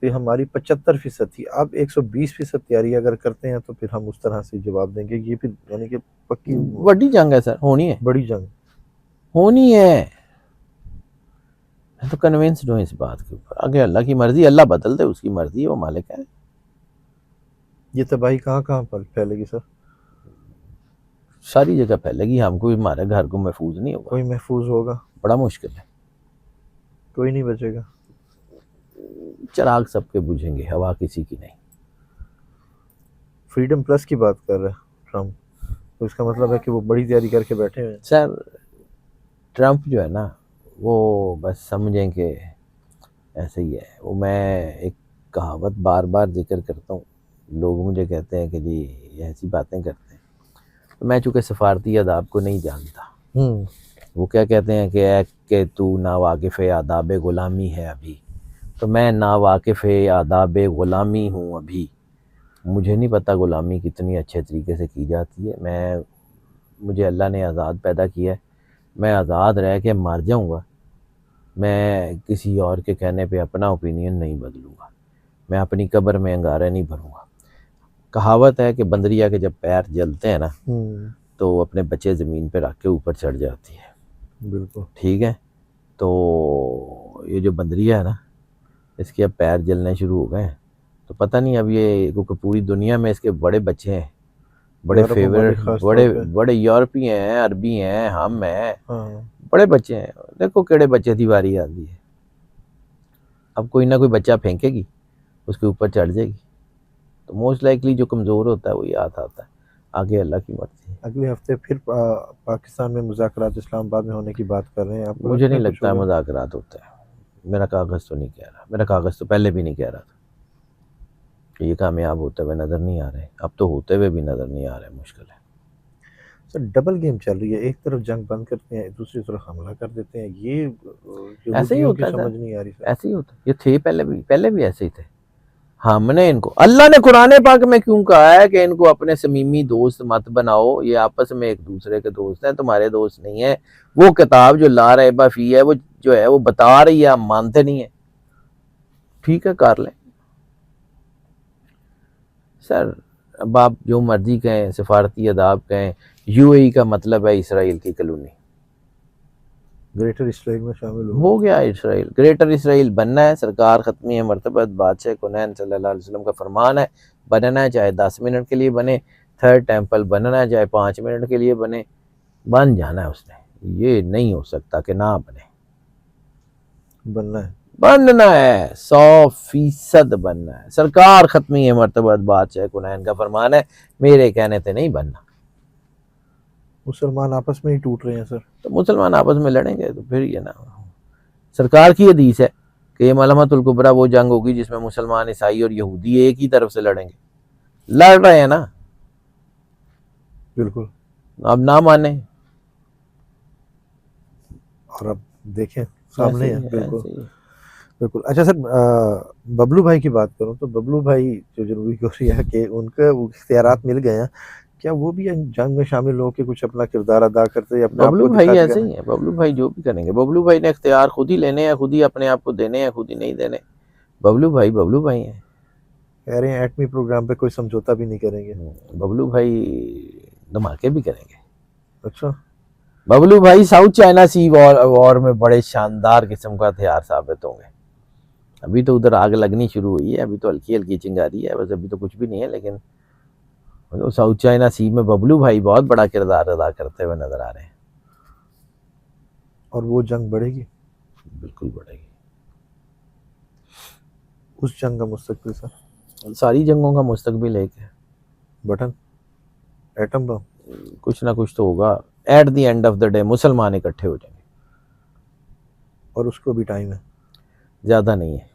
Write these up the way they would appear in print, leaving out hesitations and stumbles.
پہ ہماری 75% تھی، اب 120% تیاری اگر کرتے ہیں تو پھر ہم اس طرح سے جواب دیں گے. یہ پھر یعنی کہ پکی بڑی جنگ ہے سر، ہونی ہے، بڑی جنگ. ہونی ہے. میں تو کنونسڈ ہوں اس بات کے اوپر. آگے اللہ کی مرضی، اللہ بدل دے، اس کی مرضی ہے، وہ مالک ہے. یہ تباہی کہاں کہاں پر پھیلے گی سر؟ ساری جگہ پھیلے گی. ہم کو ہمارے گھر کو محفوظ نہیں ہوگا، کوئی محفوظ ہوگا؟ بڑا مشکل ہے. کوئی نہیں بچے گا. چراغ سب کے بجھیں گے، ہوا کسی کی نہیں. فریڈم پلس کی بات کر رہے ہیں ٹرمپ، تو اس کا مطلب ہے کہ وہ بڑی تیاری کر کے بیٹھے ہوئے ہیں. سر ٹرمپ جو ہے نا، وہ بس سمجھیں کہ ایسے ہی ہے. وہ میں ایک کہاوت بار بار ذکر کرتا ہوں، لوگ مجھے کہتے ہیں کہ جی ایسی باتیں کرتے ہیں. تو میں چونکہ سفارتی آداب کو نہیں جانتا، وہ کیا کہتے ہیں کہ تو ناواقف آداب غلامی ہے ابھی. تو میں ناواقف آداب غلامی ہوں ابھی. مجھے نہیں پتہ غلامی کتنی اچھے طریقے سے کی جاتی ہے. مجھے اللہ نے آزاد پیدا کیا ہے، میں آزاد رہ کے مر جاؤں گا. میں کسی اور کے کہنے پہ اپنا اوپینین نہیں بدلوں گا. میں اپنی قبر میں انگارے نہیں بھروں گا. کہاوت ہے کہ بندریا کے جب پیر جلتے ہیں نا تو وہ اپنے بچے زمین پہ رکھ کے اوپر چڑھ جاتی ہے. بالکل ٹھیک ہے. تو یہ جو بندریا ہے نا، اس کے اب پیر جلنے شروع ہو گئے ہیں. تو پتہ نہیں اب یہ، کیونکہ پوری دنیا میں اس کے بڑے بچے ہیں، بڑے یورپ فیورٹ، ممالک خاص طور پہ. بڑے یورپی ہیں، عربی ہیں، ہم ہیں، ہاں بڑے بچے ہیں. دیکھو کیڑے بچے دی واری آتی ہے. اب کوئی نہ کوئی بچہ پھینکے گی، اس کے اوپر چڑھ جائے گی. تو موسٹ لائکلی جو کمزور ہوتا ہے وہی ہاتھ آتا ہے. آگے اللہ کی مرضی ہے. اگلے ہفتے پھر پاکستان میں مذاکرات اسلام آباد میں ہونے کی بات کر رہے ہیں. آپ کو مجھے لگتا نہیں ہے کچھ لگتا ہے ہوگا؟ مذاکرات ہوتا ہے. میرا کاغذ تو نہیں کہہ رہا. میرا کاغذ تو پہلے بھی نہیں کہہ رہا تھا کہ یہ کامیاب ہوتے ہوئے نظر نہیں آ رہے. اب تو ہوتے ہوئے بھی نظر نہیں آ رہے. مشکل ہے سر. ڈبل گیم چل رہی ہے، ایک طرف جنگ بند کرتے ہیں، دوسری طرف حملہ کر دیتے ہیں. یہ ایسے ہی یہودیوں کی ہوتا ہے سمجھ سر، نہیں آ رہی سر. ایسے ہی ہوتا ہے. یہ تھے پہلے بھی ایسے ہی تھے. ہم نے ان کو، اللہ نے قرآن پاک میں کیوں کہا ہے کہ ان کو اپنے صمیمی دوست مت بناؤ، یہ آپس میں ایک دوسرے کے دوست ہیں، تمہارے دوست نہیں ہیں. وہ کتاب جو لا ریب فیہ ہے، وہ جو ہے وہ بتا رہی ہے، ہم مانتے نہیں ہیں. ٹھیک ہے، کر لیں سر. اب آپ جو مرضی کہیں، سفارتی آداب کہیں، یو اے ای کا مطلب ہے اسرائیل کی کالونی. گریٹر اسرائیل میں شامل ہو گیا اسرائیل. گریٹر اسرائیل بننا ہے. سرکار ختمی مرتبت بادشاہ کونین صلی اللہ علیہ وسلم کا فرمان ہے، بننا ہے چاہے 10 منٹ کے لیے بنے. تھرڈ ٹیمپل بننا ہے چاہے 5 منٹ کے لیے بنے. بن جانا ہے اس نے. یہ نہیں ہو سکتا کہ نہ بنے. بننا ہے. بننا ہے، 100% بننا ہے. سرکار ختمی مرتبت بادشاہ کونین کا فرمان ہے، میرے کہنے تھے نہیں بننا. مسلمان آپس میں ہی ٹوٹ رہے ہیں سر. تو مسلمان آپس میں لڑیں گے تو پھر یہ نا، سرکار کی حدیث ہے کہ یہ ملحمۃ الکبریٰ وہ جنگ ہوگی جس میں مسلمان، عیسائی اور یہودی ایک ہی طرف سے لڑیں گے. لڑ رہے ہیں نا. بالکل. اب نہ مانیں. اور اب دیکھیں سامنے ہے. بالکل ایسے ہی ہے. بالکل. اچھا سر، ببلو بھائی کی بات کروں تو ببلو بھائی جو جنوبی کوریا کے، ان کا وہ اختیارات مل گئے ہیں، کیا وہ بھی جنگ میں شامل ہو کے کچھ اپنا کردار ادا کرتے ہیں، اپنے آپ ببلو کو بھائی دکھاتے ایسے ہی ہیں. ببلو بھائی جو بھی کریں گے، ببلو بھائی نے اختیار خود ہی لینے ہیں، خود ہی اپنے آپ کو دینے ہیں، خود ہی نہیں دینے. ببلو بھائی ہیں. کہہ رہے ہیں ایٹمی پروگرام پہ کوئی سمجھوتا بھی نہیں کریں گے. ببلو بھائی دھماکے بھی کریں گے. اچھا. ببلو بھائی ساؤتھ چائنا سی وار میں بڑے شاندار قسم کا ہتھیار ثابت ہوں گے. ابھی تو ادھر آگ لگنی شروع ہوئی ہے، ابھی تو ہلکی ہلکی چنگاری ہے بس، ابھی تو کچھ بھی نہیں ہے. لیکن ساؤتھ چائنا سی میں ببلو بھائی بہت بڑا کردار ادا کرتے ہوئے نظر آ رہے ہیں. اور وہ جنگ بڑھے گی. بالکل بڑھے گی. اس جنگ کا مستقبل سر. ساری جنگوں کا مستقبل ایک ہے، بٹن ایٹم بم. کچھ نہ کچھ تو ہوگا. At the end of the day مسلمان اکٹھے ہو جائیں گے. اور اس کو بھی ٹائم ہے. زیادہ نہیں ہے.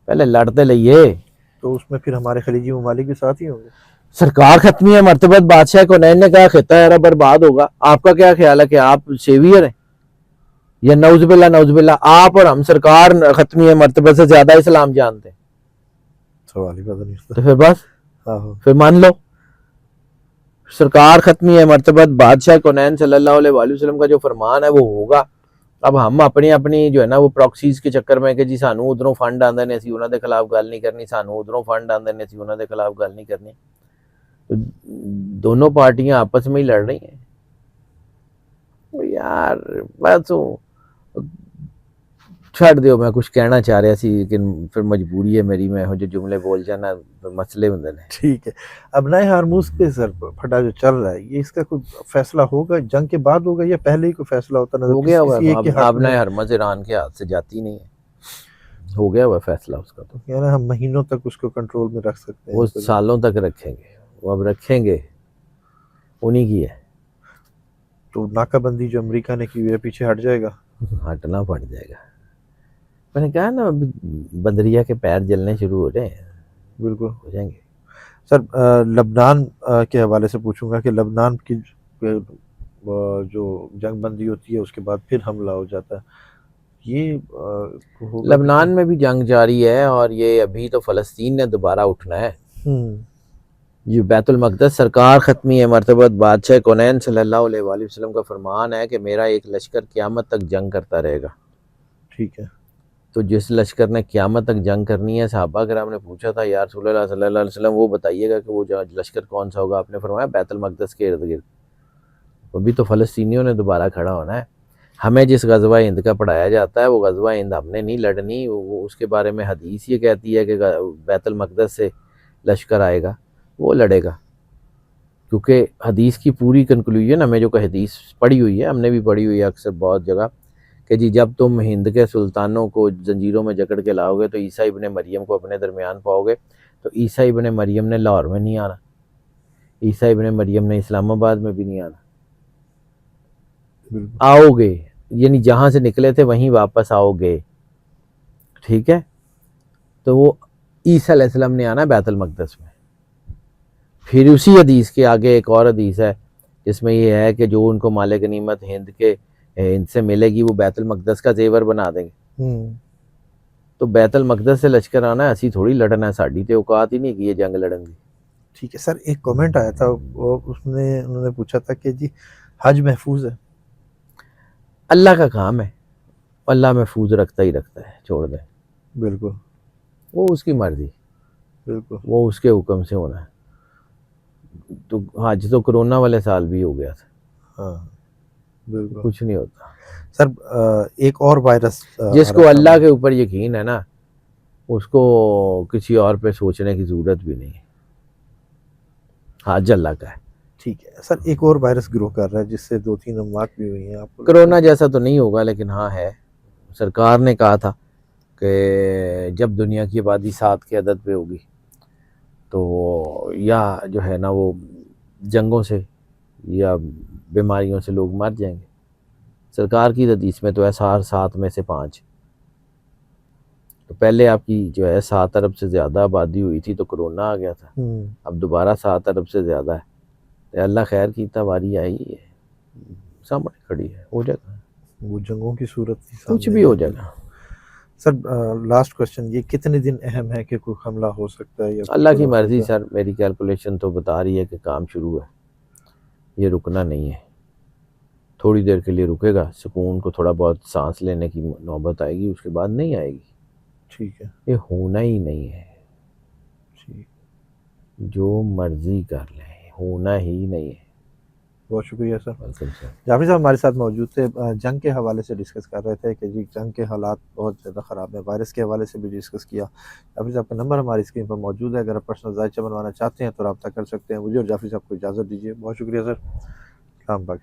پہلے لڑتے لئیے. تو اس میں پھر ہمارے خلیجی ممالک بھی ساتھ ہی ہوں گے. سرکار ختمی ہے مرتبت بادشاہ کونین نے کہا خطہ عرب برباد ہوگا. آپ کا کیا خیال ہے کہ آپ سیویئر ہیں یا نعوذ باللہ آپ اور ہم سرکار ختمی ہے مرتبت سے زیادہ اسلام جانتے ہیں؟ سوال ہی پتہ نہیں. تو پھر بس، پھر مان لو سرکار ختمی ہے مرتبت بادشاہ کونین صلی اللہ علیہ وآلہ وسلم کا جو فرمان ہے وہ ہوگا. اب ہم اپنی اپنی جو ہے نا وہ پراکسیز کے چکر میں کہ جی سانو ادھروں فنڈ آندے نے اسی انہاں دے خلاف گل نہیں کرنی، سانو ادھروں فنڈ آندے نے اسی انہاں دے خلاف گل نہیں کرنی، تو دونوں پارٹیاں آپس میں ہی لڑ رہی ہیں یار۔ بس چھڑ دیو، میں کچھ کہنا چاہ رہا سی لیکن پھر مجبوری ہے میری، میں جو جملے بول جانا مسئلے ہوندے نے۔ ٹھیک ہے، ابنائے ہارموز پہ سر پھٹا جو چل رہا ہے، یہ اس کا کوئی فیصلہ ہوگا جنگ کے بعد ہوگا یا پہلے ہی کوئی فیصلہ ہوتا نظر ہو گیا ہوا کسی ایک کے ہے، حق آپ میں؟ نے ہرمز ایران کے ہاتھ سے جاتی نہیں ہے، ہو گیا ہوا فیصلہ اس کا، تو یعنی ہم مہینوں تک اس کو کنٹرول میں رکھ سکتے وہ ہیں؟ سالوں تک رکھیں گے، وہ اب رکھیں گے، انہی کی ہے۔ تو ناکہ بندی جو امریکہ نے کی ہوئی ہے پیچھے ہٹ جائے گا؟ ہٹنا پڑ جائے گا، میں نے کہا نا بندریا کے پیر جلنے شروع ہو رہے ہیں، بالکل ہو جائیں گے۔ سر لبنان کے حوالے سے پوچھوں گا کہ لبنان کی جو جنگ بندی ہوتی ہے اس کے بعد پھر حملہ ہو جاتا ہے، یہ ہوگا لبنان میں بھی جنگ جاری ہے، اور یہ ابھی تو فلسطین نے دوبارہ اٹھنا ہے۔ یہ بیت المقدس سرکار ختمی ہے مرتبہ بادشاہ کونین صلی اللہ علیہ وآلہ وسلم کا فرمان ہے کہ میرا ایک لشکر قیامت تک جنگ کرتا رہے گا۔ ٹھیک ہے، تو جس لشکر نے قیامت تک جنگ کرنی ہے، صحابہ کرام نے پوچھا تھا یا رسول اللہ صلی اللہ علیہ وسلم وہ بتائیے گا کہ وہ لشکر کون سا ہوگا؟ آپ نے فرمایا بیت المقدس کے ارد گرد۔ ابھی تو فلسطینیوں نے دوبارہ کھڑا ہونا ہے۔ ہمیں جس غزوہ ہند کا پڑھایا جاتا ہے وہ غزوہ ہند ہم نے نہیں لڑنی، وہ اس کے بارے میں حدیث یہ کہتی ہے کہ بیت المقدس سے لشکر آئے گا، وہ لڑے گا، کیونکہ حدیث کی پوری کنکلوژن ہمیں جو کہ حدیث پڑھی ہوئی ہے، ہم نے بھی پڑھی ہوئی ہے اکثر بہت جگہ، کہ جی جب تم ہند کے سلطانوں کو زنجیروں میں جکڑ کے لاؤ گے تو عیسیٰ ابن مریم کو اپنے درمیان پاؤ گے، تو عیسیٰ ابن مریم نے لاہور میں نہیں آنا، عیسیٰ ابن مریم نے اسلام آباد میں بھی نہیں آنا، بالکل آؤ گے یعنی جہاں سے نکلے تھے وہیں واپس آؤ گے، ٹھیک ہے؟ تو وہ عیسیٰ علیہ السلام نے آنا بیت المقدس میں۔ پھر اسی حدیث کے آگے ایک اور حدیث ہے جس میں یہ ہے کہ جو ان کو مال غنیمت ہند سے ملے گی وہ بیت المقدس کا زیور بنا دیں گے۔ تو بیت المقدس سے لشکر آنا ہے، ایسی تھوڑی لڑنا ہے، ساڑی تے اوقات ہی نہیں کہ یہ جنگ لڑن دی۔ ٹھیک ہے سر، ایک کامنٹ آیا تھا وہ انہوں نے پوچھا تھا کہ جی حج محفوظ ہے؟ اللہ کا کام ہے، اللہ محفوظ رکھتا ہی رکھتا ہے، چھوڑ دیں، بالکل وہ اس کی مرضی، بالکل وہ اس کے حکم سے ہونا ہے۔ تو حج تو کرونا والے سال بھی ہو گیا تھا، ہاں بالکل کچھ نہیں ہوتا۔ سر ایک اور وائرس جس کو اللہ کے اوپر یقین ہے نا اس کو کسی اور پہ سوچنے کی ضرورت بھی نہیں ہے، حج اللہ کا ہے۔ ٹھیک ہے سر، ایک اور وائرس گرو کر رہا ہے جس سے 2-3 اموات بھی ہوئی ہیں، آپ کو کرونا جیسا تو نہیں ہوگا لیکن ہاں ہے، سرکار نے کہا تھا کہ جب دنیا کی آبادی 7 کے عدد پہ ہوگی تو یا جو ہے نا وہ جنگوں سے یا بیماریوں سے لوگ مر جائیں گے۔ سرکار کی حدیث میں تو ہے 7 میں سے 5، تو پہلے آپ کی جو ہے 7 ارب سے زیادہ آبادی ہوئی تھی تو کرونا آ گیا تھا، اب دوبارہ 7 ارب سے زیادہ ہے، تو اللہ خیر کیتا، باری آئی ہے، سامنے کھڑی ہے، ہو جائے گا، وہ جنگوں کی صورت تھی، کچھ بھی ہو جائے گا۔ سر لاسٹ کوشچن، یہ کتنے دن اہم ہے کہ کوئی حملہ ہو سکتا ہے یا اللہ کی مرضی سر، میری کیلکولیشن تو بتا رہی ہے کہ کام شروع ہے، یہ رکنا نہیں ہے، تھوڑی دیر کے لیے رکے گا، سکون کو تھوڑا بہت سانس لینے کی نوبت آئے گی، اس کے بعد نہیں آئے گی۔ ٹھیک ہے، یہ ہونا ہی نہیں ہے، ٹھیک، جو مرضی کر لیں، ہونا ہی نہیں ہے۔ بہت شکریہ سر۔ Welcome sir. جعفری صاحب ہمارے ساتھ موجود تھے، جنگ کے حوالے سے ڈسکس کر رہے تھے کہ جی جنگ کے حالات بہت زیادہ خراب ہیں، وائرس کے حوالے سے بھی ڈسکس کیا۔ جعفری صاحب کا نمبر ہماری اسکرین پر موجود ہے، اگر آپ پرسنل ذائچہ بنوانا چاہتے ہیں تو رابطہ کر سکتے ہیں۔ مجھے اور جعفری صاحب کو اجازت دیجیے، بہت شکریہ سر، سلام پاکستان۔